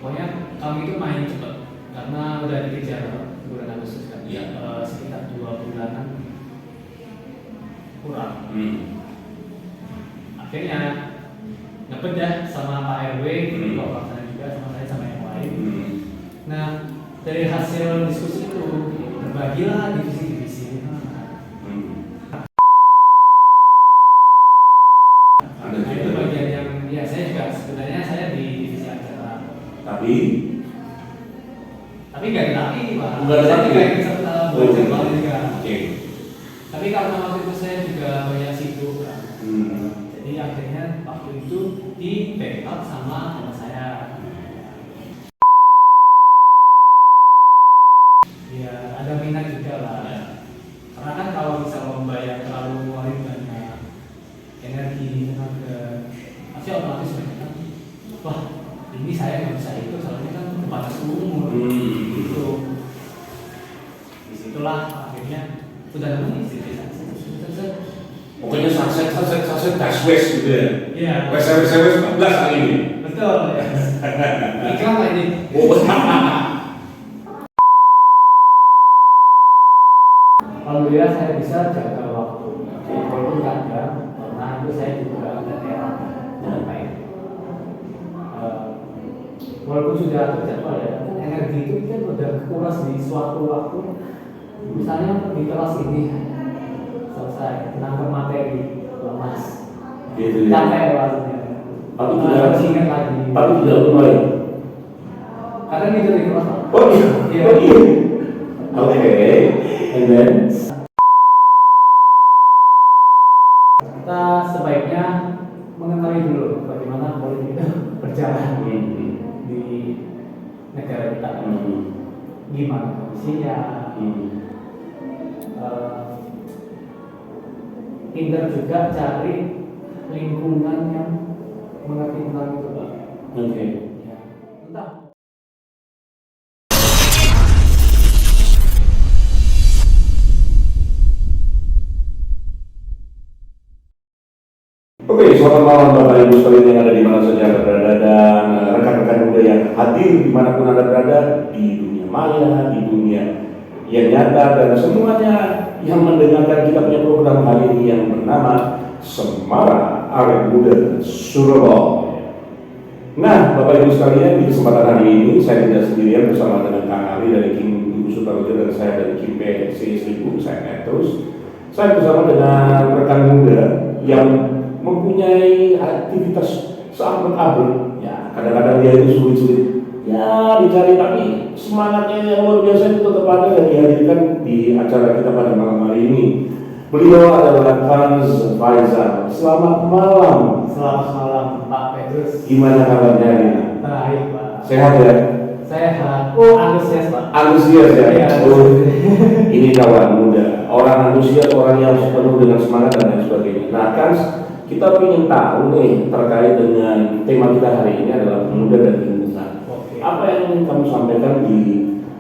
pokoknya kami itu main cepat karena udah dikejar bulan Agustus kan, sekitar 2 bulanan kurang. Akhirnya ngebedah sama Pak RW, pelaksana juga sama saya sama yang lain. Nah dari hasil diskusi itu terbagilah divisi-divisi. Nah, itu bagian yang ya saya juga sebenarnya saya di divisi acara. Tapi nggak dilatih Pak. Nggak dilatih. Saya juga serta belajar juga. Oke. Tapi karena waktu itu saya juga banyak sibuk kan. Jadi akhirnya waktu itu di backup sama teman saya. Ya ada minat juga lah. Karena kan kalau bisa lomba yang terlalu ngeluarin banyak energi, tenaga, pasti otomatis mereka kan, wah ini saya nggak bisa itu soalnya kan terbatas umur. Gitu. Disitulah akhirnya udah nemuin sih. Pokoknya sunset gas west gitu ya. Iya. West 14 kali ini. Betul. Ya. Iklan lah ini. Alhamdulillah saya bisa jaga waktu. Walaupun kadang karena itu saya juga keteteran capek. Walaupun sudah terjadwal ya, energi itu kan udah kuras di suatu waktu. Misalnya di kelas ini selesai, nangkep materi, lemas. Gitu ya. Capek rasanya. Tapi ingat lagi. Tapi tidak lumayan. Kadang itu di kelas. Oh iya. Iya. Oke. And then kita sebaiknya mengetahui dulu bagaimana politik itu berjalan di negara kita. Gimana kondisinya? Pintar juga cari lingkungan yang mengerti tentang itu, Pak. Oke. Ya. Entah. Oke, selamat malam Bapak Ibu sekalian yang ada di mana saja Anda berada dan rekan-rekan muda yang hadir dimanapun Anda berada di dunia maya, di dunia yang nyata dan semuanya yang mendengarkan kita punya program hari ini yang bernama Semara Awet Muda Surabaya. Nah, Bapak Ibu sekalian, di kesempatan hari ini saya tidak sendirian bersama dengan Kang Ali dari Kim Ibu Sutarjo dan saya dari Kim PSC 1000, saya terus. Saya bersama dengan rekan muda yang mempunyai aktivitas sangat abel. Ya, kadang-kadang dia itu sulit-sulit. Ya, dicari tapi semangatnya yang luar biasa itu tetap ada dan dihadirkan di acara kita pada malam hari ini. Beliau adalah Franz Faizal. Selamat malam. Selamat malam Pak Petrus. Gimana kabarnya ini? Baik Pak. Sehat ya? Sehat. Oh, antusias Pak. Antusias ya? Iya. Ini kawan muda. Orang antusias, orang yang penuh dengan semangat dan lain sebagainya. Nah kan kita ingin tahu nih terkait dengan tema kita hari ini adalah pemuda dan lingkungan. Apa yang ingin kamu sampaikan di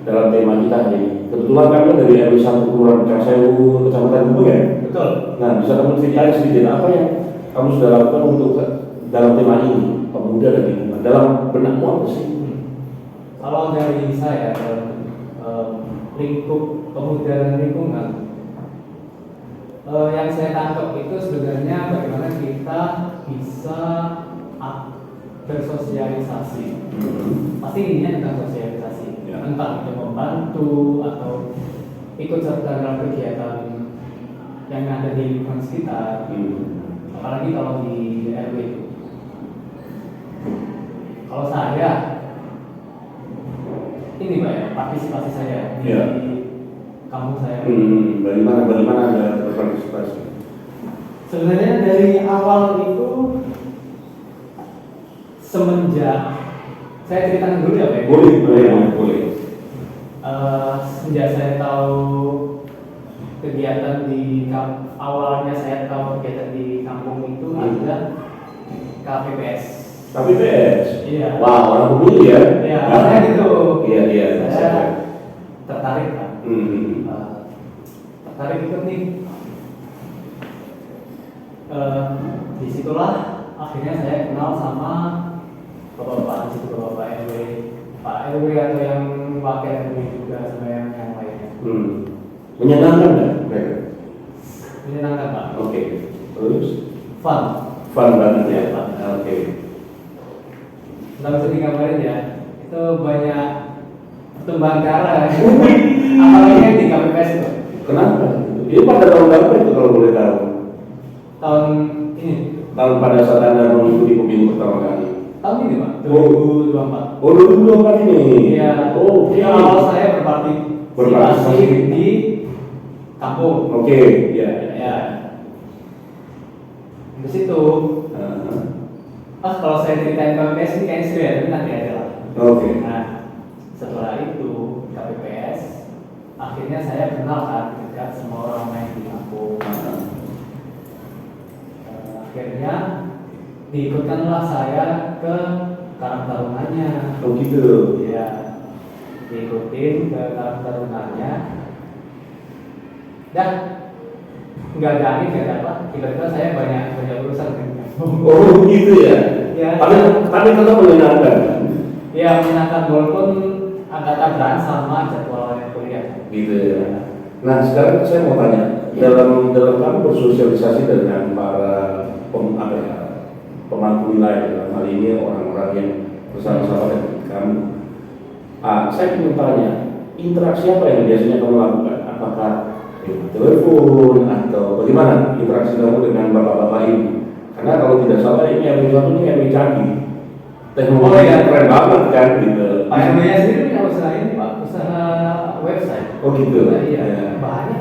dalam tema kita hari ini? Kebetulan kami dari RW 1 Kelurahan Casewu, Kecamatan Gubeng ya? Betul. Nah, bisa kamu ceritain sedikit apa yang kamu sudah lakukan untuk dalam tema ini, pemuda dan lingkungan? Dalam benakmu apa sih? Kalau dari saya dalam lingkup pemuda dan lingkungan, yang saya tangkap itu sebenarnya bagaimana kita bisa bersosialisasi. Pasti ininya tentang sosialisasi, entah untuk membantu atau ikut serta dalam kegiatan yang ada di lingkungan sekitar. Apalagi kalau di RW itu. Kalau saya, ini Pak ya, partisipasi saya di kampung saya. Bagaimana Anda berpartisipasi? Sebenarnya dari awal itu semenjak saya ceritakan dulu ya Pak. Boleh. Sejak saya tahu kegiatan di awalnya saya tahu kegiatan di kampung itu ada KPPS. KPPS? Iya. Wah, orang pemilih ya? Iya, awalnya gitu. Iya. Saya tertarik kan. Tertarik ikut nih. Disitulah akhirnya saya kenal sama bapak-bapak di situ, bapak RW RW atau yang wakil RW juga sama yang lainnya. Menyenangkan nggak mereka? Menyenangkan Pak. Oke. Terus? Fun. Fun banget ya. Fun. Oke. Nggak bisa digambarin ya. Itu banyak pertumbuhan kara. Apalagi yang di KPPS itu. Kenapa? Ini pada tahun berapa itu kalau boleh tahu? Tahun ini. Tahun pada saat Anda mengikuti pemilu pertama kali. Tahun ini Pak. Oh. 2024. Oh, 2024 ini. Iya. Oh, oke. Awal saya berpartisipasi di kampung. Oke, ya. Ya. Di situ. Kalau saya ceritain KPPS ini kayaknya seru ya, tapi nanti aja lah. Oke. Nah, setelah itu KPPS, akhirnya saya kenal kan dekat semua orang main di kampung. Akhirnya diikutkanlah saya ke Karang Tarunanya. Oh gitu. Ya, diikutin ke Karang Tarunanya. Dan nggak ada angin, nggak ada apa. Tiba-tiba saya banyak urusan dengan kampung. Oh gitu ya. Ya. Tapi tetap menyenangkan. Ya, menyenangkan walaupun agak tabrakan sama jadwal kuliah. Gitu ya. Nah sekarang saya mau tanya, dalam kamu bersosialisasi dengan para pemangku wilayah dalam hal ini orang-orang yang bersama-sama dengan kamu. Saya ingin tanya, interaksi apa yang biasanya kamu lakukan? Apakah telepon atau bagaimana interaksi kamu dengan bapak-bapak ini? Karena kalau tidak salah ini RW satu ini RW canggih, teknologinya keren banget kan gitu. Pak RW-nya sendiri punya usaha ini Pak, usaha website. Oh gitu. Iya. Banyak.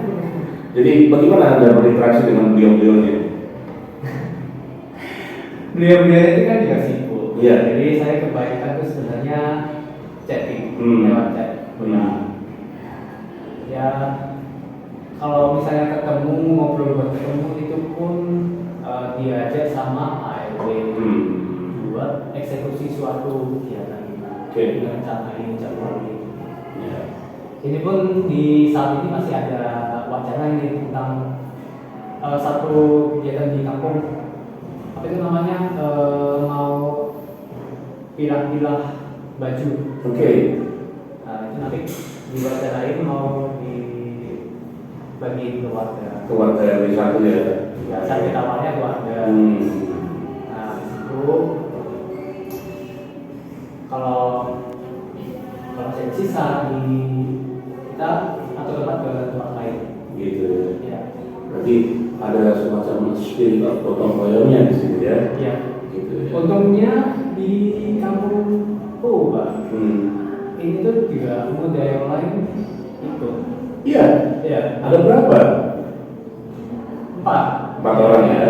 Jadi bagaimana Anda berinteraksi dengan beliau-beliaunya? Beliau-beliau itu kan juga sibuk. Iya. Jadi saya kebanyakan itu sebenarnya chatting lewat chat. Ya, kalau misalnya ketemu ngobrol buat ketemu itu pun diajak sama ARW buat eksekusi suatu kegiatan kita. Rencanain jadwal ini. Ya. Ini pun di saat ini masih ada wacana ini tentang satu kegiatan di kampung. Apa itu namanya, mau pilah-pilah baju. Oke. Nah, itu nanti diwacanain mau dibagi keluarga. Keluarga RW satu ya. Ya, sakit awalnya keluarga. Nah, di situ kalau saya sisa di kita atau tempat lain. Gitu. Ya. Berarti ada semacam spirit of gotong royongnya di sini ya. Iya. Gitu ya. Untungnya di kampung Pak, ini tuh juga muda yang lain ikut. Iya. Iya. Ada berapa? 4 orang ya.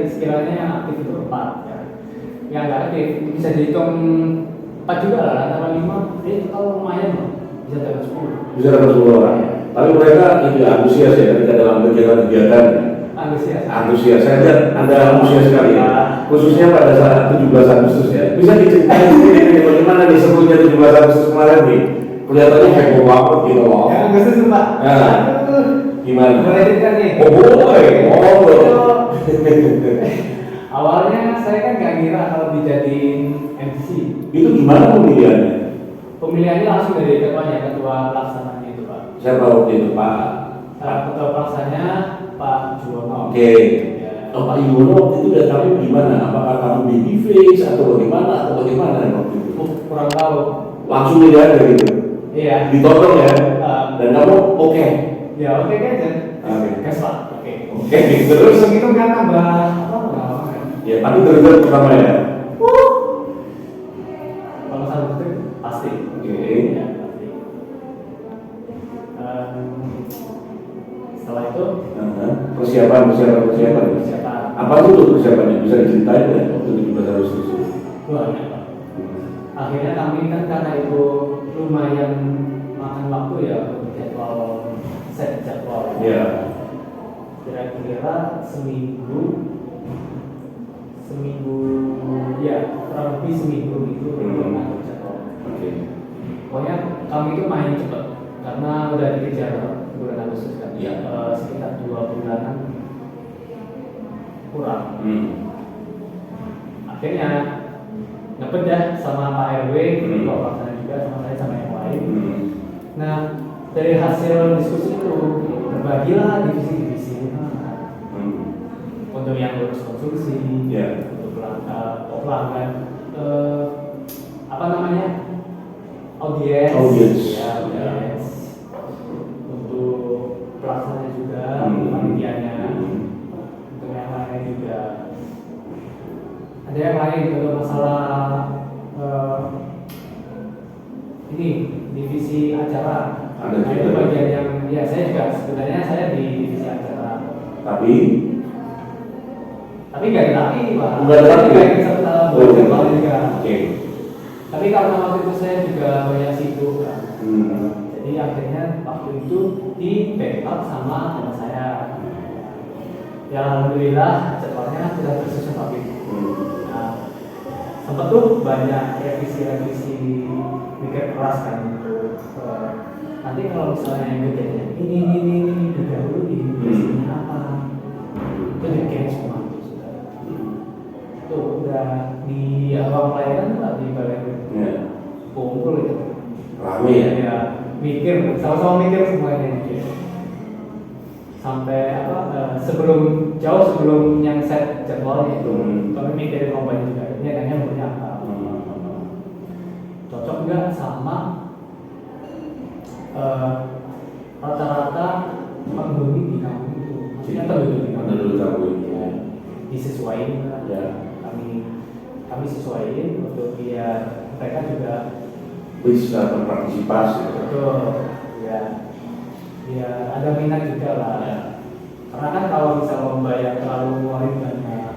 Sekiranya yang aktif itu 4 ya. Yang nggak aktif bisa dihitung 4 juga lah, antara 5. Jadi total lumayan loh. Bisa dapat 10. Bisa dapat 10 orang. Tapi mereka itu antusias ya ketika dalam kegiatan-kegiatan. Antusias. Saya lihat Anda antusias sekali ya. Khususnya pada saat 17 Agustus ya. Bisa diceritain ini bagaimana nih sebelumnya 17 Agustus kemarin nih? Kelihatannya heboh banget gitu loh. Ya, Agustus Pak. Nah, gimana? Boleh cerita nih. Oh boleh. Awalnya saya kan nggak kira kalau dijadiin MC. Itu gimana pemilihannya? Pemilihannya langsung dari ketuanya, ketua pelaksananya itu Pak. Siapa waktu itu Pak? Ketua pelaksananya Pak Juwono. Oke. Ya. Oh, Pak Juwono waktu itu datangnya gimana? Apakah kamu baby face atau bagaimana waktu itu? Kurang tahu. Langsung tidak ada gitu. Iya. Ditodong ya. Dan kamu oke. Ya oke aja. Oke. Gas Pak. Oke. Terus itu kan nambah apa? ya, tapi terus pertama ya. Kalau satu itu pasti. Oke. Ya, pasti. Setelah itu persiapan. Apa tuh persiapannya? Bisa diceritain ya waktu 17 Agustus itu? banyak Pak. Akhirnya kami kan karena itu lumayan makan waktu ya untuk set jadwal. Ya. Kira-kira seminggu ya kurang lebih seminggu itu mengatur jadwal. Oke. Pokoknya kami itu main cepat karena udah dikejar bulan Agustus kan. Iya. Sekitar 2 bulanan kurang. Akhirnya ngebedah sama Pak RW, ketua pelaksana juga sama Nah, dari hasil diskusi itu berbagilah divisi-divisi. Untuk yang lulus konstruksi, untuk pelanggan, apa namanya, audiens, untuk pelaksana juga, panitianya, untuk yang lain juga. Ada yang lain untuk masalah ini divisi acara. Ada Nah, itu bagian yang ya saya juga sebenarnya saya di divisi acara. Tapi nggak dilatih Pak. Nggak dilatih. Kayak serta jadwal juga. Oke. Tapi karena waktu itu saya juga banyak sibuk kan. Jadi akhirnya waktu itu di backup sama teman saya. Ya alhamdulillah jadwalnya sudah tersusun tapi. Nah, sempat tuh banyak revisi mikir keras kan untuk nanti kalau misalnya yang gedenya ini dahulu ini biasanya apa itu dibikin semua tuh udah di awal pelayanan tuh di balai kumpul itu rame ya, mikir sama-sama mikir semuanya gitu sampai jauh sebelum yang set jadwalnya itu kami mikirin lombanya juga ini adanya maunya apa cocok nggak sama rata-rata penghuni di kampung itu maksudnya penduduk di kampung disesuaikan kami sesuaiin untuk biar mereka juga bisa berpartisipasi. Betul ya ada minat juga lah karena kan kalau bisa lomba yang terlalu ngeluarin banyak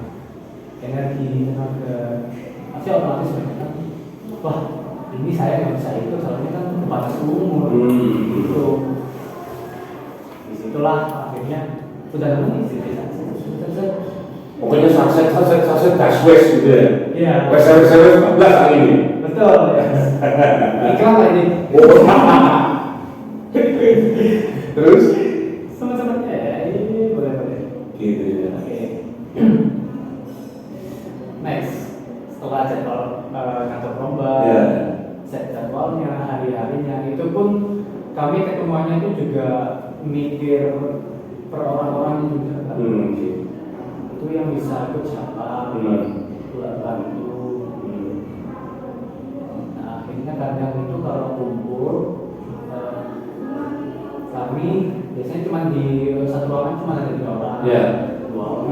energi tenaga pasti otomatis mereka wah ini saya nggak bisa itu soalnya kan terbatas umur gitu. Disitulah akhirnya udah nemuin istri pokoknya saset daswes gitu ya. Iya. Wes 14 kali ini. Betul. Iklan lah ini. Terus sama-sama ya ini boleh. gitu ya. Oke. Next setelah jadwal kantor lomba, set jadwalnya, hari-harinya itu pun kami ketemuannya itu juga mikir per orang-orangnya juga kan. Itu yang bisa ikut siapa, buat bantu. Nah akhirnya kadang itu kalau kumpul kami biasanya cuma di satu ruangan cuma ada 3 orang, 2 orang.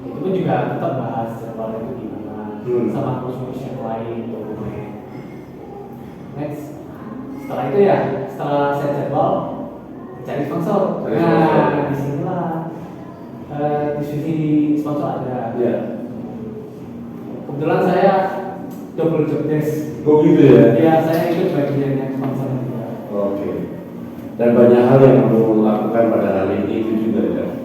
Itu pun juga tetap bahas jadwal itu gimana, sama kursus yang lain. Next, setelah itu setelah set jadwal cari sponsor. Nah disinilah diskusi sponsor ada. Kebetulan saya double job desk. Gitu ya? Ya saya ikut bagian yang sponsor juga. Oke. Dan banyak hal yang kamu lakukan pada hari ini itu juga ya?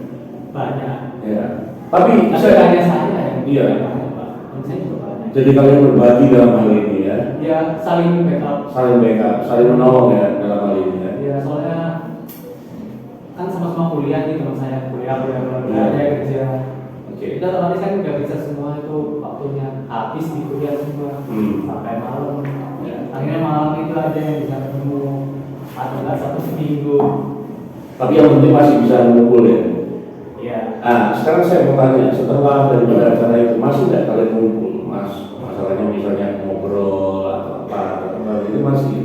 Banyak. Ya. Tapi saya hanya saya yang banyak Pak. Saya juga banyak. Jadi kalian berbagi dalam hal ini ya? Ya saling backup. Saling menolong ya dalam hal ini ya? Ya soalnya kan sama-sama kuliah nih teman saya kuliah ada kerja. Kita otomatis kan nggak bisa semua itu waktunya habis di kuliah semua sampai malam. Akhirnya malam itu ada yang bisa ketemu atau nggak satu seminggu. Tapi yang penting masih bisa ngumpul ya. Iya. Nah sekarang saya mau tanya setelah daripada acara itu masih tidak kalian ngumpul mas? Masalahnya misalnya ngobrol atau apa itu masih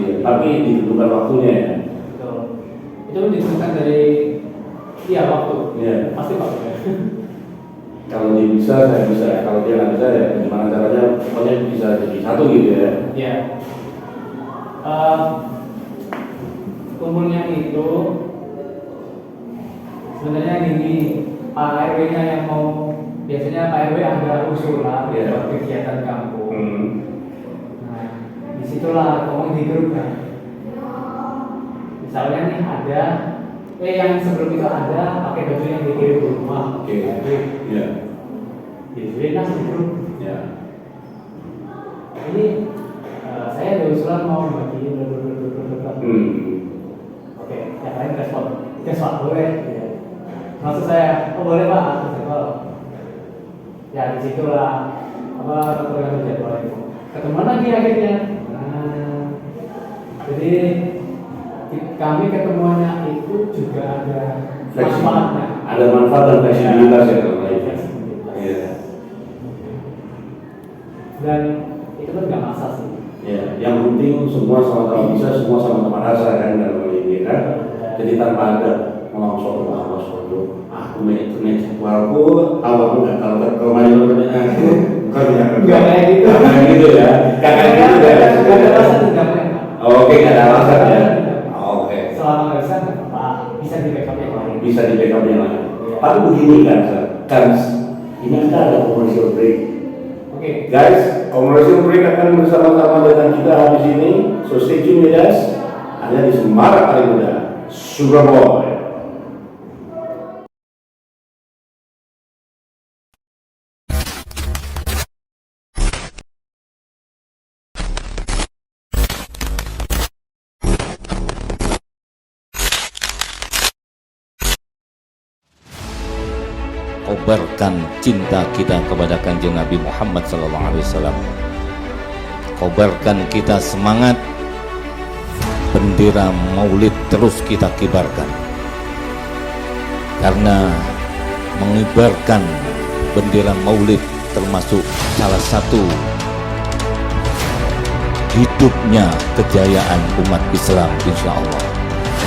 ya. Tapi ditentukan waktunya ya. Itu ditentukan dari waktu. Pasti waktu ya. Kalau dia bisa, saya bisa. Kalau dia nggak bisa, ya gimana caranya? Pokoknya bisa jadi satu gitu ya. Iya. Kumpulnya itu sebenarnya gini, Pak RW-nya yang mau biasanya Pak RW ada usulan buat kegiatan kampung. Nah, disitulah ngomong di grup kan. Misalnya nih ada yang sebelum itu ada pakai baju yang dikirim ke rumah. Jadi di grup. Ini saya ada usulan mau bagi Oke, yang lain respon boleh. Maksud saya, boleh Pak, aku jadwal. Ya disitulah tergantung jadwal itu. Ketemuan lagi akhirnya. kami ketemuannya itu juga ada manfaatnya. Ada manfaat dan fleksibilitas ya kalau itu. Iya. Dan itu kan nggak maksa sih. Ya, yang penting semua sama-sama bisa, semua sama-sama rasa kan dalam ini kan. Jadi tanpa ada ngomong awas dulu. Aku main internet aku awalnya nggak tahu kan kalau main internet aku bukan Nggak kayak gitu. Kayak gitu ya. Kayak gitu ya. Nggak ada alasan tidak main. Oke, nggak ada alasan ya. Oke. Selama nggak bisa nggak apa-apa, bisa di backup yang lain. Bisa di backup yang lain. Tapi begini kan ini kita ada commercial break. Oke. Guys, commercial break akan bersama-sama dengan kita habis ini. So stay tune with us. Ada di Semarang Paling Muda, Surabaya. Kobarkan cinta kita kepada Kanjeng Nabi Muhammad SAW. Kobarkan kita semangat, bendera maulid terus kita kibarkan. Karena mengibarkan bendera maulid termasuk salah satu hidupnya kejayaan umat Islam, insya Allah.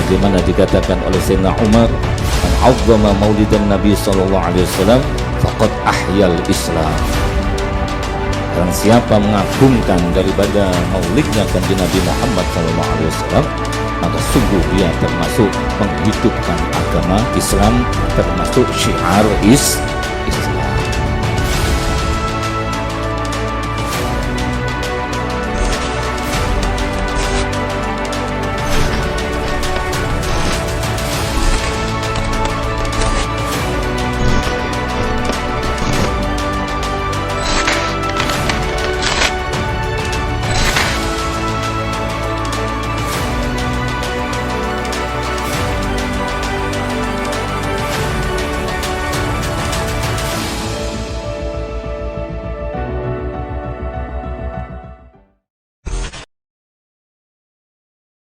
Bagaimana dikatakan oleh Sayyidina Umar, "Man 'azzama maulidan Nabi sallallahu alaihi wasallam faqad ahyal Islam." Dan siapa mengagungkan daripada maulidnya Kanjeng Nabi Muhammad sallallahu alaihi wasallam, maka sungguh dia termasuk menghidupkan agama Islam, termasuk syiar Islam.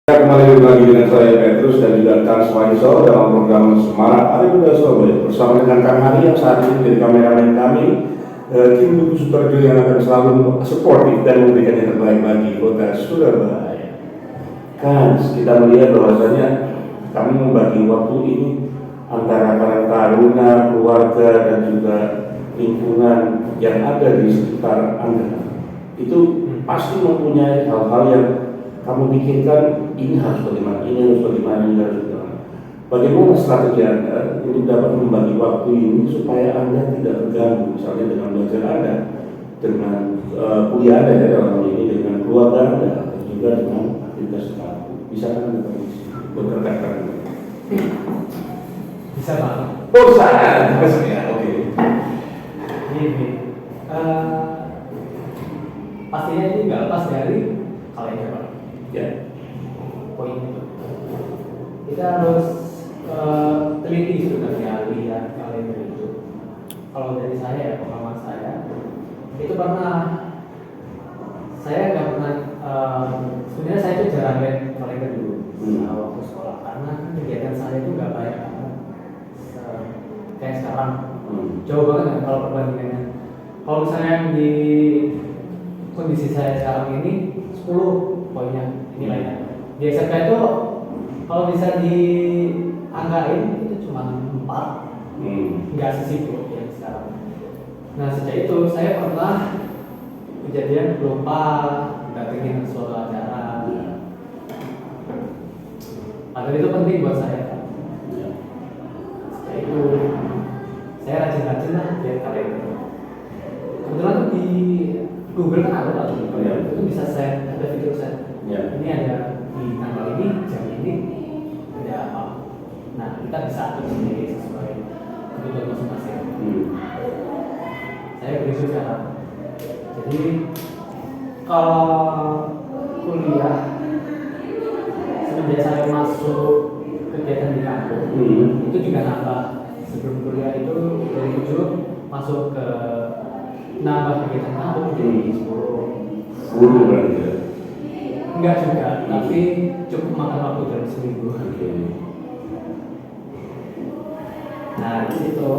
Kembali lagi dengan saya Petrus dan juga Kang Swaiso dalam program Semarang Paling Muda Surabaya bersama dengan Kang Hari yang saat ini menjadi kameramen kami, tim Buku Sutarjo yang akan selalu supportif dan memberikan yang terbaik bagi kota Surabaya. Kan kita melihat bahwasanya kami membagi waktu ini antara para taruna, keluarga dan juga lingkungan yang ada di sekitar Anda. Itu pasti mempunyai hal-hal yang kamu pikirkan, ini harus bagaimana, ini harus bagaimana, ini harus bagaimana. Bagaimana strategi Anda untuk dapat membagi waktu ini supaya Anda tidak terganggu, misalnya dengan belajar Anda, dengan kuliah Anda ya, dalam hal ini dengan keluarga Anda, dan juga dengan aktivitas kamu. Bisa kan Anda permisi berkata-kata? Bisa Pak. Oh sangat, maksudnya, oke. Gini, pastinya ini nggak lepas dari kalender Pak. Ya. Poin itu kita harus teliti sebenarnya lihat kalender itu. Kalau dari saya ya, pengalaman saya itu pernah saya nggak pernah sebenarnya saya itu jarang lihat kalender dulu waktu sekolah karena kegiatan saya itu nggak banyak kayak sekarang. Jauh banget kan kalau perbandingannya. Kalau misalnya di kondisi saya sekarang ini 10 poinnya nilainya. Di SMK itu kalau bisa dianggain itu cuma 4, nggak sesibuk yang sekarang. Nah sejak itu saya pernah kejadian lupa datengin suatu acara. Padahal itu penting buat saya. Sejak itu saya rajin-rajin lah lihat kalender. Kebetulan tuh di Google kan ada tuh, itu bisa set, ada fitur set. Ini ada di tanggal ini, jam ini ada apa. Nah kita bisa atur sendiri sesuai kebutuhan masing-masing. Saya begitu sekarang. Jadi kalau kuliah semenjak saya masuk kegiatan di kampus itu juga nambah. Sebelum kuliah itu dari 7 masuk ke nambah kegiatan kampus jadi 10 berarti ya. Enggak juga, tapi cukup makan waktu dalam seminggu. Oke. Nah, di situ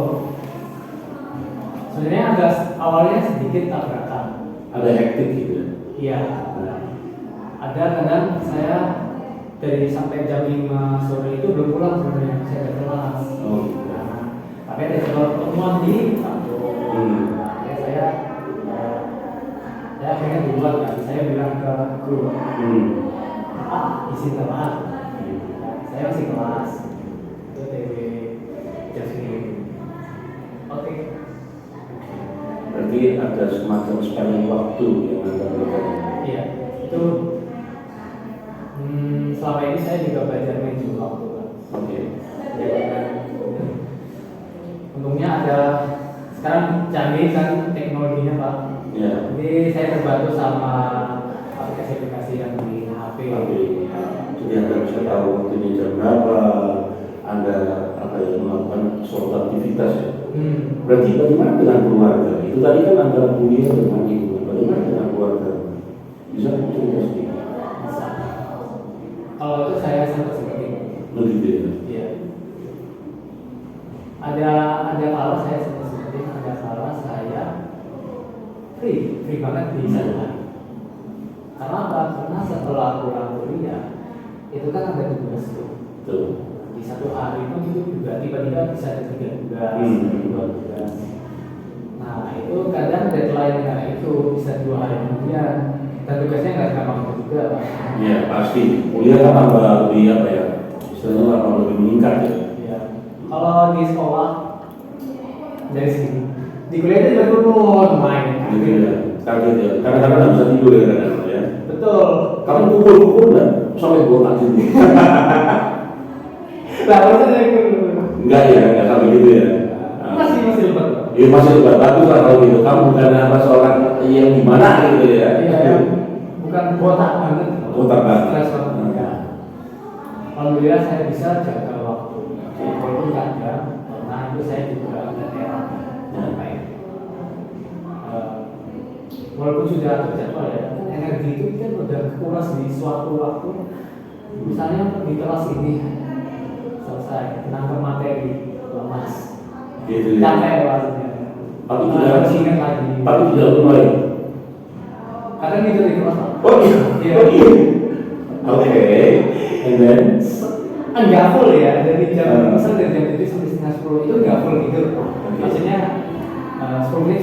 sebenarnya agak awalnya sedikit tabrakan. Ada hektik gitu ya? Iya. Ada kadang saya dari sampai jam 5 sore itu belum pulang sebenarnya, saya ada kelas. Oh. Nah, tapi ada jadwal pertemuan di kampus. Makanya saya akhirnya dibuat kan. Saya bilang ke guru, izin kelas. Saya masih kelas. Itu dari jam segini. Oke. Berarti ada semacam spending waktu yang Anda berikan. Iya, itu selama ini saya juga belajar manajemen waktu kan. Oke. Untungnya ada sekarang canggih kan teknologinya Pak. Ya. Jadi saya terbantu sama aplikasi-aplikasi yang di HP. Jadi Anda bisa tahu waktunya jam berapa, Anda melakukan suatu aktivitas ya. Berarti bagaimana dengan keluarga? Itu tadi kan antara kuliah dengan ibu. Bagaimana dengan keluarga? Bisa cerita sedikit? Bisa. Kalau itu saya sempat seperti itu. Begitu ya. Iya. Ada kalau saya sempat seperti itu, ada kalau saya free banget di satu hari. Karena apa? Karena setelah pulang kuliah itu kan ada tugas tuh. Betul. Di satu hari itu juga tiba-tiba bisa ada 3 tugas, 2 tugas. Nah itu kadang deadline-nya itu bisa 2 hari kemudian dan tugasnya nggak gampang juga Pak. Iya pasti. Kuliah kan tambah lebih apa ya? Istilahnya tambah lebih meningkat ya. Iya. Kalau di sekolah dari sini di kuliah itu juga turun main. Gitu ya. Kaget ya. Kadang-kadang nggak bisa tidur ya kadang ya. Betul. Kamu pukul nggak sampai botak gitu. Lah harusnya dari dulu. Enggak ya, enggak sampai gitu ya. Masih lebat Pak. Iya masih lebat, bagus lah kalau gitu. Kamu bukan apa seorang yang gimana gitu ya? Iya. Bukan botak banget. Botak banget. Stres banget. Ya. Alhamdulillah saya bisa jaga waktu. Walaupun kadang karena itu saya juga agak heran. Walaupun sudah terjadwal ya, energi itu kan udah kuras di suatu waktu. Misalnya di kelas ini selesai, menangkap materi, lemas, Gitu ya. capek maksudnya. Tapi Harus ingat lagi. Tapi tidak mulai. Kadang gitu di kelas. Oh iya. Iya. Oh iya. Oke. And then Enggak full ya, dari jam misal dari jam 7 sampai setengah 10 itu enggak full tidur. Maksudnya 10 menit,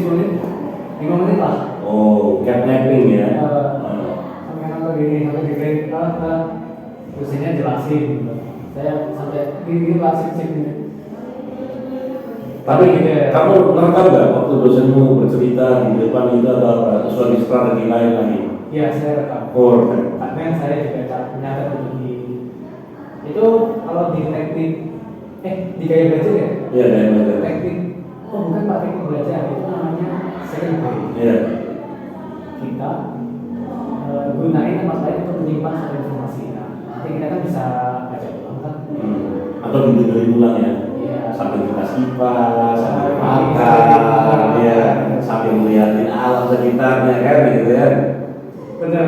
5 menit lah. oh, cat napping ya. Sampai nonton ini, sampai di dosennya jelasin gitu. Saya sampai gini lah sip ini. Tapi gitu ya. kamu ngerekam nggak waktu dosenmu bercerita di depan itu atau apa? Suatu strategi lain lagi? Iya saya rekam. Oh, rekam. Kadang saya juga menyatat di itu kalau di teknik di gaya belajar ya. Iya, dan belajar. Teknik bukan Pak teknik belajar itu namanya second way. Iya. Kita gunain tempat lain untuk menyimpan satu informasi. Nah, nanti kita kan bisa baca ulang kan. Atau didengerin ulang ya. Iya. Sambil kita sipas, sambil makan, ya, sambil melihatin alam sekitarnya kan, gitu ya. Benar.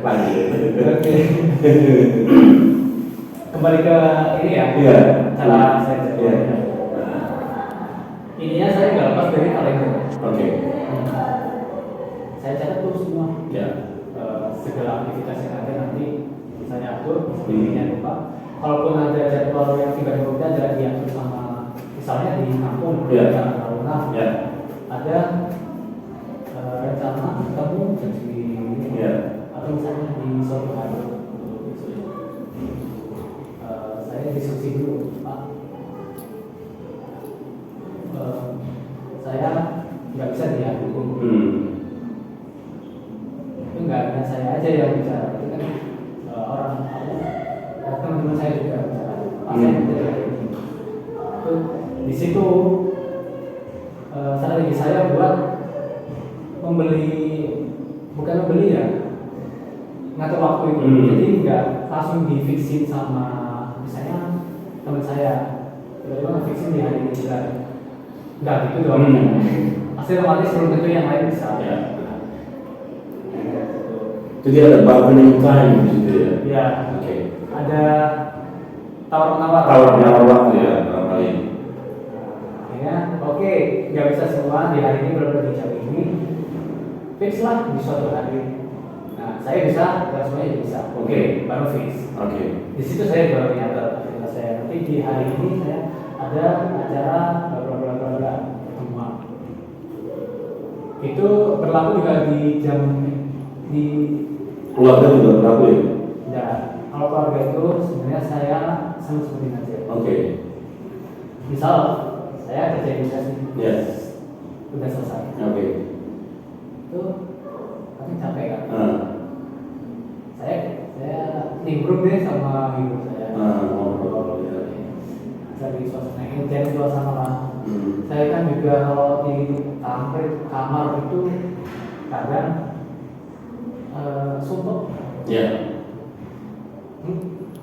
Lanjut. Oke. Kembali ke ini ya. Iya. Cara saya Iya. jawabnya. Ininya saya nggak lepas dari kalender. Oke. Saya catat tuh semua. Ya. Segala aktivitas yang ada nanti saya atur, sebenarnya lupa. Kalaupun ada jadwal yang tiba-tiba ada diatur sama misalnya di kampung, Ya. Jalan Taruna, Ya. ada rencana ketemu jam segini, Ya. atau misalnya di suatu hari, saya diskusi dulu, Pak. Saya nggak bisa diatur. Itu nggak hanya saya aja yang bicara, itu kan orang teman-teman saya juga bicara. Saya bicara ini. Itu di situ strategi saya buat bukan membeli ya, ngatur waktu itu. Jadi nggak langsung difiksin sama misalnya teman saya, tiba-tiba ngefiksin di hari ini juga. Nggak gitu dong. Pasti otomatis belum tentu yang lain bisa. Ya. Jadi ada bargaining time di situ ya. Ya, Oke. ada tawar-menawar. Tawar-menawar waktu ya dalam hal ini. Akhirnya, oke, nggak bisa semua di hari ini berapa di jam ini, fix lah di suatu hari. Nah, saya bisa, dan semuanya bisa. Oke, baru fix. Oke. Di situ saya baru nyatet aktivitas saya. Tapi di hari ini saya ada acara bla bla bla bla pertemuan. Itu berlaku juga di jam di Keluarga juga berlaku ya? ya, kalau keluarga itu sebenarnya saya sama seperti aja. Oke. Misal saya kerja di dinas nih, Ya. udah selesai. Oke. Itu tapi capek kan? Ah. Saya nimbrung deh sama ibu saya. Ngobrol ya. Cari suasana, cari suasana lah. Hmm. Saya kan juga kalau di kamar itu kadang suntuk. Ya.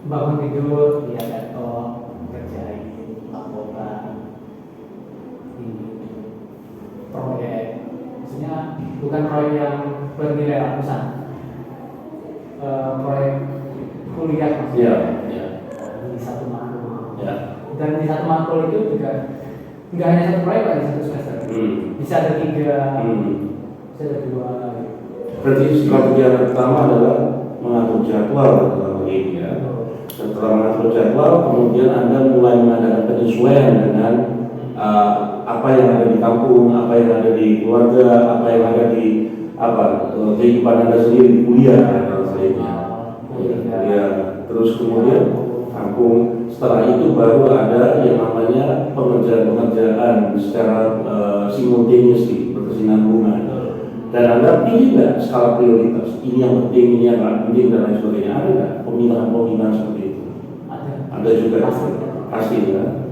Bangun tidur, lihat laptop, kerjain, laporan, di proyek. Maksudnya bukan proyek yang bernilai ratusan, proyek kuliah maksudnya. Iya. Iya. Di satu makul. Ya. Dan di satu makul itu juga nggak hanya satu proyek Pak, di satu semester. Bisa ada 3, bisa ada 2. Berarti strategi yang pertama adalah mengatur jadwal dalam ini ya. Setelah mengatur jadwal, kemudian Anda mulai mengadakan penyesuaian dengan apa yang ada di kampung, apa yang ada di keluarga, apa yang ada di kehidupan Anda sendiri di kuliah dan lain-lainnya. Ya, terus kemudian kampung. Setelah itu baru ada yang namanya pengerjaan secara simultaneously, berkesinambungan. Dan Anda pilih nggak skala prioritas? Ini yang penting, ini yang nggak penting dan lain sebagainya. Ada nggak pemilahan seperti itu? Ada juga. Pasti ya.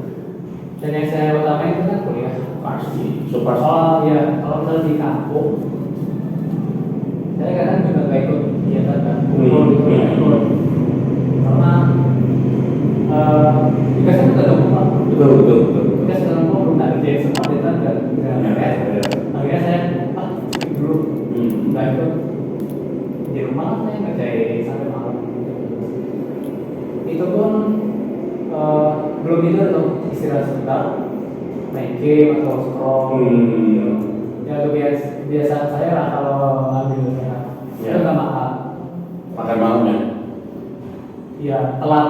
Dan yang saya utamain itu kan kuliah. Pasti. So pasti. Oh iya, kalau misalnya di kampung, saya kadang juga nggak ikut kegiatan kan, kumpul gitu, nggak ikut. Karena tugasnya udah ada Pak. Betul. Tugas dalam belum tak kerjain semua, dia kan nggak. Akhirnya saya dulu nggak ikut. Di rumah saya ngerjain sampai malam. Itu pun belum tidur tuh, istirahat sebentar, main game atau scroll. Ya kebiasaan saya lah kalau ambil sehat. Itu nggak makan. Makan malam ya? Iya, telat.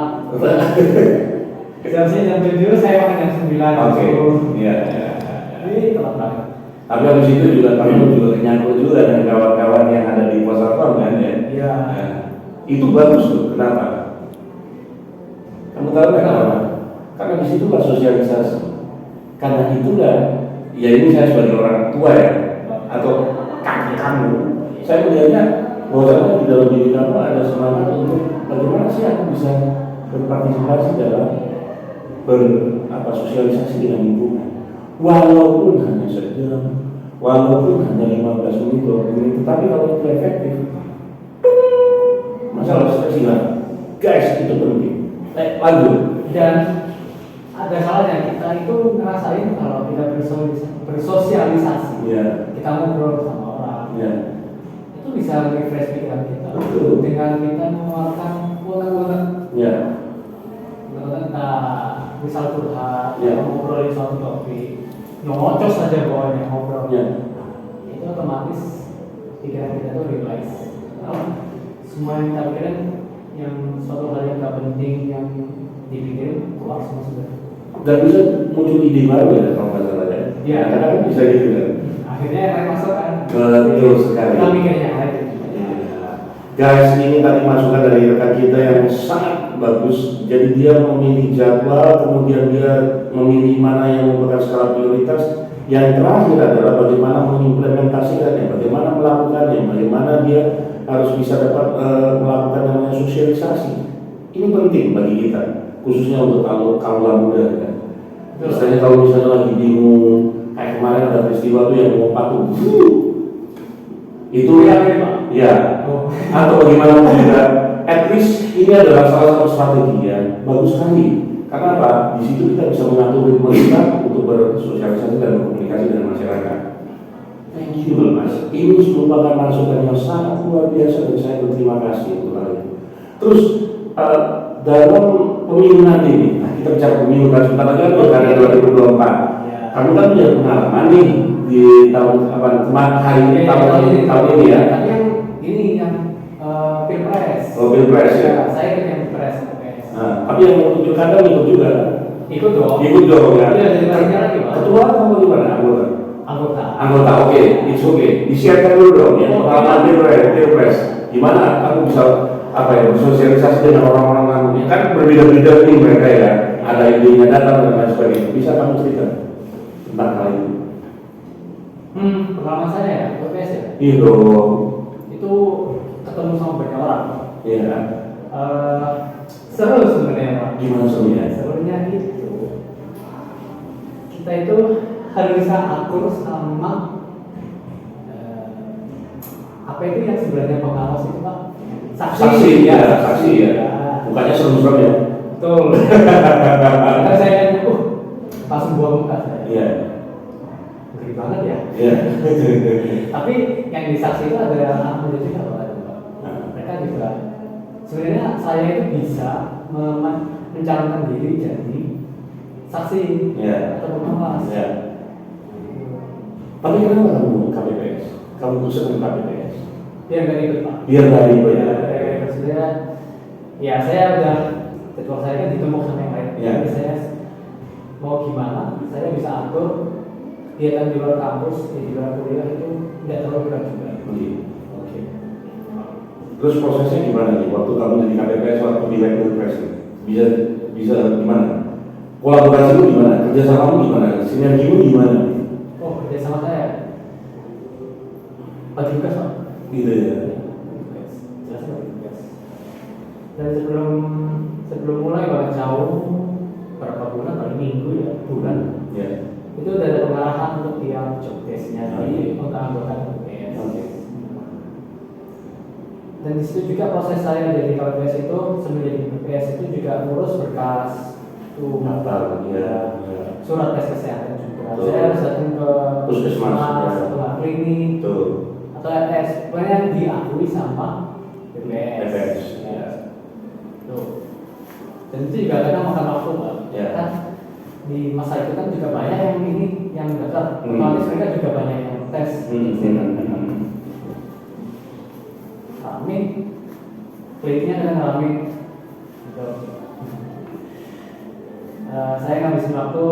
Seharusnya jam 7, saya makan jam 9. Oke. Iya. Ini telat banget. Tapi habis itu juga kamu juga nyangkut juga dengan kawan-kawan yang ada di pos satpam kan ya? Iya. Ya. Itu bagus tuh. Kenapa? Kamu tahu nggak kenapa? Karena di situ sosialisasi. Karena itulah, ya ini saya sebagai orang tua ya, atau kakek kamu, saya melihatnya bahwa di dalam diri kamu ada semangat untuk bagaimana sih aku bisa berpartisipasi dalam sosialisasi dengan lingkungan. Walaupun hanya sejam, walaupun hanya 15 menit, 20 menit, tetapi kalau itu efektif, masalah sosial, guys itu penting. Lanjut. Dan ada kalanya kita itu ngerasain kalau kita bersosialisasi, kita ngobrol sama orang, itu bisa refresh pikiran kita. Betul. Dengan kita mengeluarkan unek-unek. Tentang misal curhat, ngobrolin suatu topik, nyocos saja pokoknya ngobrol. Itu otomatis pikiran kita tuh relax. Semua yang kita pikirin, yang suatu hal yang gak penting yang dipikirin keluar semua sudah. Dan bisa muncul ide baru ya kalau nggak salah ya. Iya. Kadang-kadang bisa gitu kan. Akhirnya yang masuk kan. Betul sekali. Kita mikirnya aja. Guys, ini tadi masukan dari rekan kita yang sangat bagus. Jadi dia memilih jadwal, kemudian dia memilih mana yang merupakan skala prioritas. Yang terakhir adalah bagaimana mengimplementasikannya, bagaimana melakukannya, bagaimana dia harus bisa dapat melakukan namanya sosialisasi. Ini penting bagi kita, khususnya untuk kaum muda kan. Misalnya kalau misalnya lagi bingung, kayak kemarin ada peristiwa tuh yang mau patung, itu ya, atau bagaimana juga, at least ini adalah salah satu strategi yang bagus sekali. Karena apa? Di situ kita bisa mengatur ritme kita untuk bersosialisasi dan berkomunikasi dengan masyarakat. Thank you Mas. Ini merupakan masukan yang sangat luar biasa dan saya berterima kasih untuk hal itu. Terus dalam pemilu nanti nih, nah kita bicara pemilu kan sebentar lagi kan 2024. Ya. Kamu kan punya pengalaman nih di tahun hari ini tahun ini ya. Tapi yang ini yang pilpres. Oh pilpres ya. Saya ikut yang pilpres. Nah, tapi yang mau pilkada ikut juga. Ikut dong. Ikut dong ya. Iya, jadi pastinya lagi Pak. Ketua atau gimana anggota? Anggota, oke, it's okay. Disiapkan dulu dong ya pengalaman pilpres. Gimana kamu bisa bersosialisasi dengan orang-orang kamu? Kan berbeda-beda nih mereka ya. Ada idenya datang dan lain sebagainya. Bisa kamu cerita tentang hal itu? Pengalaman saya ya, PPS ya. Iya dong. Itu ketemu sama banyak orang. Iya. Seru sebenarnya Pak. Gimana serunya? Serunya itu kita itu harus bisa akur sama apa itu yang sebenarnya pengawas itu Pak? Saksi ya. Bukannya serem-serem ya? Betul. Karena saya nanya, langsung buang muka saya. Iya. Ngeri banget ya. Iya. Tapi yang di saksi itu ada anak muda juga Pak. Mereka juga sebenarnya saya itu bisa mencalonkan diri jadi saksi atau pengawas. Iya. Tapi kenapa kamu KPPS? Kamu khusus dengan KPPS? Biar nggak ikut Pak. Biar nggak ikut ya. Sebenarnya ya saya udah jadwal saya kan ditumpuk sama yang lain. Ya. Jadi saya mau gimana, saya bisa atur kegiatan di luar kampus, di luar kuliah itu tidak terlalu berat juga. Oke. Terus prosesnya gimana nih? Waktu kamu jadi KPPS, waktu di pilpres bisa gimana? Kolaborasimu gimana? Kerjasamamu gimana? Sinergimu gimana? Oh, kerja sama saya bagi tugas Pak. Gitu ya. Jelas bagi tugas. Dan sebelum mulai Pak jauh berapa bulan, paling minggu ya, bulan. Ya. Itu udah ada pengarahan untuk tiap job desk-nya di anggota KPPS. Dan di situ juga proses saya jadi KPPS itu semenjak di KPPS itu juga ngurus berkas Daftar, ya. surat tes kesehatan juga. Betul. Saya harus datang ke Puskesmas, setelah klinik Tuh. atau tes pokoknya yang diakui sama PPS. Ya. Tuh. Dan itu juga kadang makan waktu Pak. Ya. Kan di masa itu kan juga banyak yang ini yang daftar. Otomatis mereka juga banyak yang tes. Rame, kliniknya kadang rame. Gitu. Saya ngabisin waktu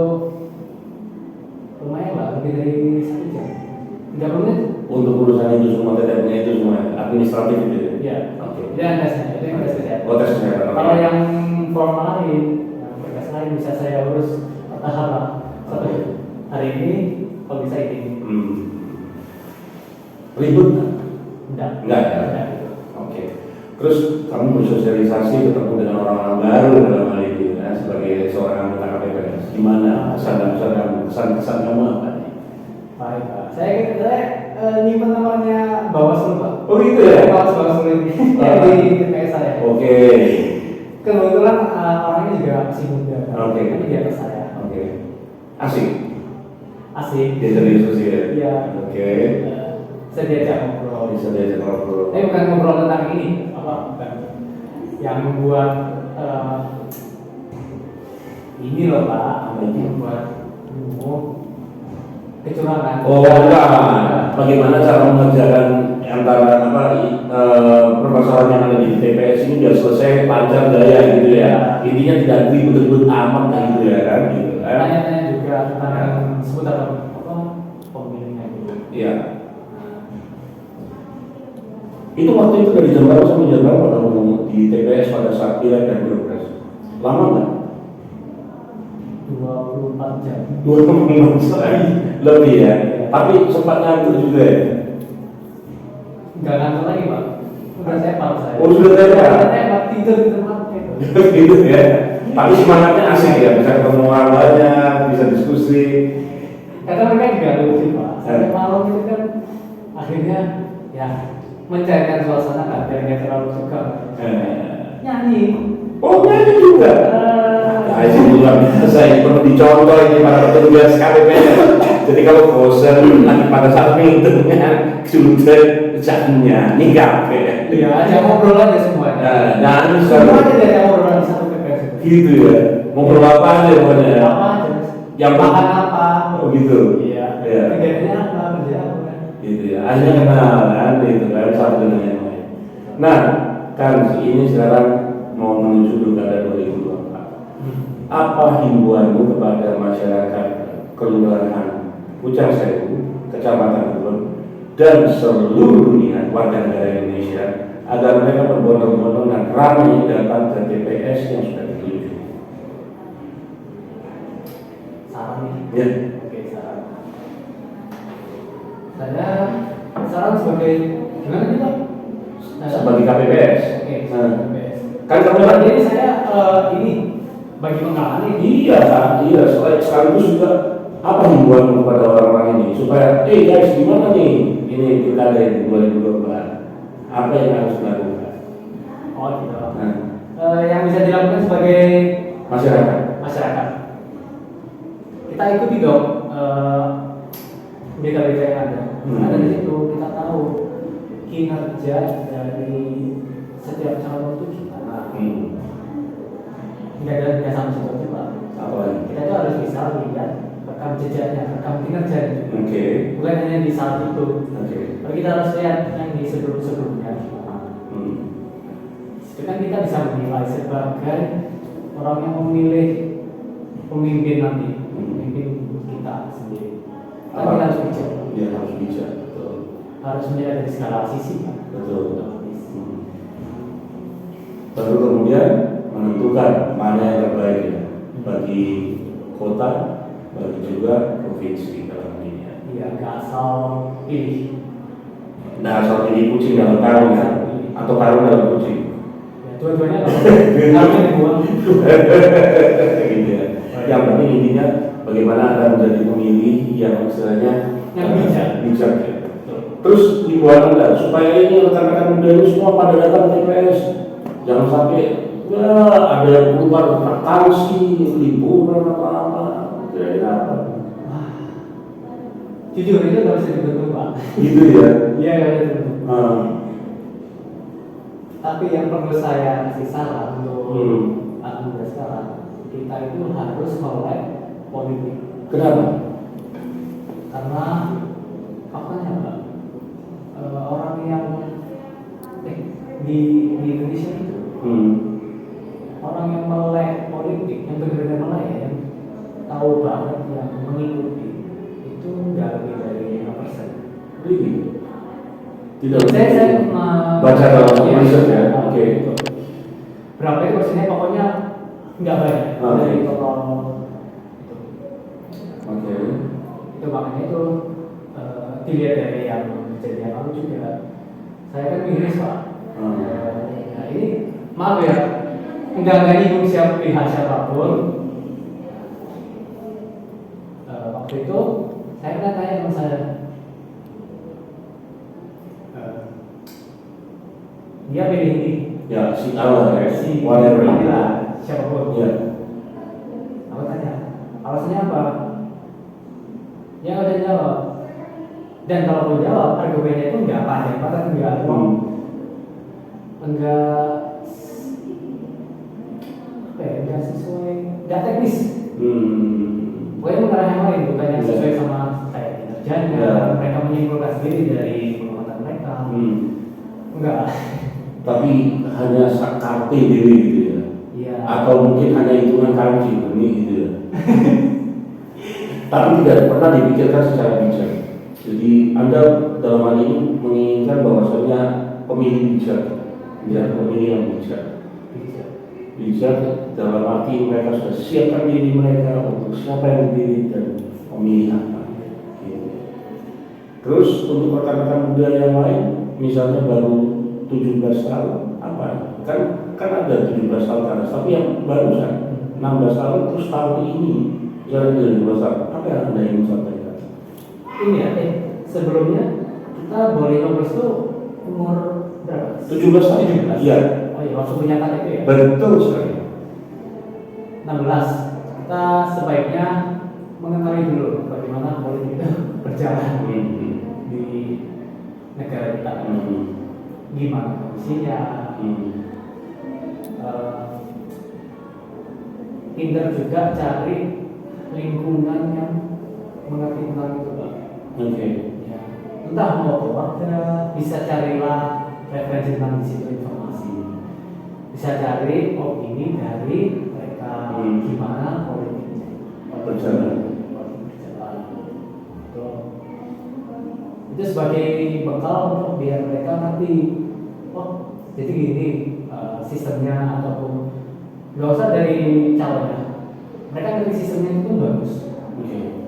lumayan lah, lebih dari 1 jam, 30 menit. Untuk urusan itu semua, tetapnya itu semua administratif itu ya? Iya. Oke. Itu yang tesnya, itu yang tes kesehatan. Oh, tes kesehatan. Oke. Kalau yang formal lain, yang berkas lain bisa saya urus bertahap lah. Satu hari ini, kalau bisa ini. Ribut nggak? Enggak ya. Oke. Terus kamu bersosialisasi ketemu dengan orang-orang baru dalam hal ini ya, sebagai seorang anggota KPPS. Gimana kesan kamu apa nih? Baik Pak. Saya nyimpen nomornya Bawaslu Pak. Oh gitu ya? Bawaslu ini di TPS saya. Oke. Kebetulan orangnya juga masih muda. Oke. Tapi di atas saya. Oke. Asik. Asik. Dia jadi diskusi ya. Iya. Oke. Saya diajak ngobrol. Bisa diajak ngobrol. Tapi bukan ngobrol tentang ini, bukan. Yang membuat ini loh Pak, yang membuat kecurangan. Oh enggak. Bagaimana cara mengerjakan antara permasalahan yang ada di TPS ini biar selesai panjang daya gitu ya. Intinya tidak ribut-ribut amat gitu ya kan gitu kan. Tanya-tanya juga tentang seputar pemilihnya gitu. Iya. Itu waktu itu dari jam berapa sampai jam berapa kamu di TPS pada saat pileg dan pilpres? Lama nggak? 24 jam. 24 jam lebih ya. Tapi sempat ngantuk juga ya. Nggak ngantuk lagi Pak. Udah tepat saya. Oh sudah tepat. Udah tepat tidur di tempatnya itu. Gitu ya. Tapi semangatnya asik ya, bisa ketemu orang banyak, bisa diskusi. Kata mereka juga lucu Pak. Sampai malam itu kan akhirnya ya mencairkan suasana kan biar nggak terlalu tegang. Nyanyi. Oh nyanyi juga. Nah, itu luar biasa, ini perlu dicontoh ini para petugas KPPS. Jadi kalau bosan lagi pada saat dengan sudah jamnya nih kafe. Iya, ajak ngobrol aja semuanya. Nah, ini Semua aja dari obrolan di satu PPS. gitu ya. Ngobrol apa aja pokoknya. Apa aja? Yang makan apa? Oh gitu. Iya. Iya. Kegiatannya apa? Kerja apa? Gitu ya. Akhirnya kenal kan itu kan satu dengan yang lain. Nah, kan ini sekarang mau menuju Pilkada 2024. Apa himbauanmu kepada masyarakat kelurahan Pucang Sewu, Kecamatan Kulon, dan seluruh dunia warga negara Indonesia agar mereka berbondong-bondong dan ramai datang ke TPS yang sudah dituju? Saran nih. Ya. Oke, saran. Saya saran sebagai gimana nih Pak? Sebagai KPPS. Oke, Nah. KPPS. Kan kamu kan Jadi saya ini bagi pengalaman ini. iya, sekaligus juga apa himbauan kepada orang-orang ini supaya guys gimana nih ini pilkada ini 2024 apa yang harus dilakukan? Oh gitu. Nah, Yang bisa dilakukan sebagai masyarakat. kita ikuti dong berita-berita yang ada. Karena dari situ kita tahu kinerja dari setiap calon itu gimana. Tidak sama seperti Pak. Apa lagi? Kita itu harus bisa lihat rekam jejaknya, rekam kinerjanya. Oke. Bukan hanya di saat itu. Oke. Tapi kita harus lihat yang di sebelum-sebelumnya. Itu kan kita bisa menilai sebagai orang yang memilih pemimpin nanti, pemimpin kita sendiri. Tapi kita harus bijak. Ya harus bijak. Betul. Harus melihat dari segala sisi Pak. Betul. Baru kemudian menentukan mana yang terbaik ya bagi kota, bagi juga provinsi dalam ini. Iya, nggak asal pilih. Nah, asal pilih kucing dalam karung ya, atau karung dalam kucing. Ya, dua-duanya harusnya dibuang. Gitu ya. Yang penting intinya bagaimana Anda menjadi pemilih yang istilahnya Yang bijak. Ya. Terus himbauan Anda supaya ini rekan-rekan muda ini semua pada datang ke TPS. Jangan sampai ada yang keluar akuntansi, liburan apa-apa, kira-kira apa? Jujur itu nggak bisa dibentuk Pak. Gitu ya. Iya nggak bisa dibentuk. Tapi yang perlu saya kasih saran untuk anak muda sekarang, kita itu harus melek politik. Kenapa? Karena faktanya Pak, orang yang di Indonesia itu orang yang melek politik, yang benar-benar melek, yang tahu banget, yang mengikuti itu nggak lebih dari 5%. Really? Tidak. Saya baca dalam riset ya. Oke. Berapa itu persennya? Pokoknya nggak banyak dari total itu. Oke. Itu makanya itu dilihat dari yang kejadian lalu juga. Saya kan Inggris Pak. Nah ini maaf ya, nggak nyinggung pihak siapapun. Waktu itu saya kan tanya sama saya, dia pilih ini. Ya, si Allah ya, Si whatever. inilah siapapun. Ya. Aku tanya, alasannya apa? Dia nggak bisa jawab. Dan kalau mau jawab, argumennya itu nggak panjang banget, nggak sesuai, nggak teknis. Pokoknya mengarah yang lain, bukan yang sesuai sama kayak kinerjanya. Mereka menyimpulkan sendiri dari pengamatan mereka. Enggak. Tapi hanya sakate diri gitu ya. Iya. Atau mungkin hanya hitungan kaki ini gitu ya. Tapi tidak pernah dipikirkan secara bijak. Jadi Anda dalam hal ini menginginkan bahwasanya pemilih bijak, ya pemilih yang bijak. Bijak dalam arti mereka sudah siapkan diri mereka untuk siapa yang dipilih dan pemilih apa. Gitu. Terus untuk rekan-rekan muda yang lain, misalnya baru 17 tahun, apa? Kan ada 17 tahun kan, tapi yang barusan 16 tahun terus tahun ini jalan 17 tahun. Apa yang Anda ingin sampaikan? Ini ya, sebelumnya kita boleh ngurus tuh umur berapa? 17 tahun. Iya. Oh iya, waktu punya KTP ya. Betul sekali. 16. Kita sebaiknya mengetahui dulu bagaimana gimana politik itu berjalan di negara kita, gimana kondisinya. Pintar juga cari lingkungan yang mengerti tentang itu, Pak. Ya. Entah mau keluarga, bisa carilah referensi tentang di situ informasi. Bisa cari opini dari mereka gimana politiknya berjalan. Itu sebagai bekal untuk biar mereka ngerti, oh jadi gini sistemnya, ataupun nggak usah dari calonnya, mereka ngerti sistemnya itu bagus.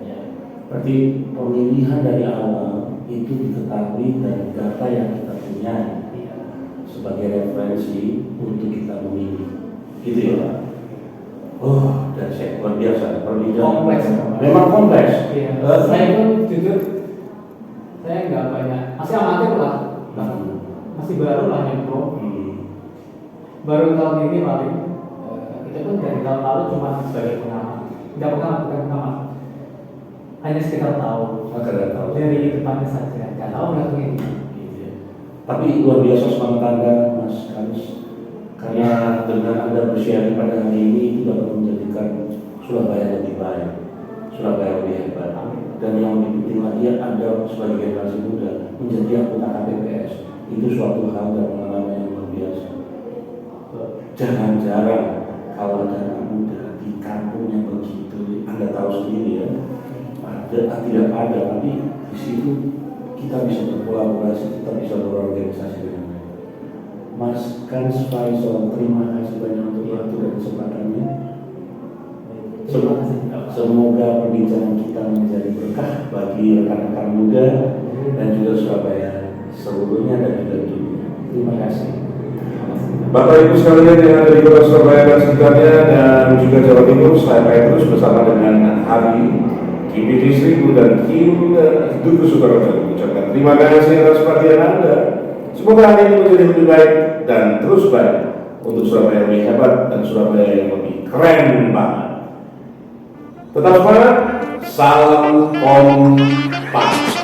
Ya. Berarti pemilihan dari awal itu diketahui dari data yang kita punya sebagai referensi untuk kita memilih, gitu ya Pak? Oh, dan luar biasa, perbedaan Kompleks. memang kompleks. Iya. Saya pun jujur, saya nggak banyak, masih amatir lah, masih baru lah nyemplung. Baru tahun ini paling, kita pun dari tahun lalu cuma sebagai pengamat, nggak pengamat, hanya sekitar tahu. Dari depannya saja, nggak tahu nggak ini. Tapi luar biasa semangat Anda, Mas Kanis, karena dengan Anda bersiaran pada hari ini itu dapat menjadikan Surabaya lebih baik, Surabaya lebih hebat. Dan yang lebih penting lagi, Anda sebagai generasi muda menjadi anggota KPPS itu suatu hal dan pengalaman yang luar biasa. Jarang-jarang kalau ada anak muda di kampung yang begitu, Anda tahu sendiri ya, tidak ada, tapi di situ kita bisa berkolaborasi, kita bisa berorganisasi dengan baik. Mas Kanis Faisal, terima kasih banyak untuk waktu dan kesempatannya. Semoga perbincangan kita menjadi berkah bagi rekan-rekan muda dan juga Surabaya seluruhnya dan juga dunia. Terima kasih. Bapak Ibu sekalian yang ada di Kota Surabaya dan sekitarnya dan juga Jawa Timur, saya Petrus bersama dengan Hari Kim Distribu dan Kim Duku Sukaroja mengucapkan terima kasih atas perhatian Anda. Semoga hari ini menjadi lebih baik dan terus baik untuk Surabaya yang lebih hebat dan Surabaya yang lebih keren banget. Tetap semangat, salam kompak.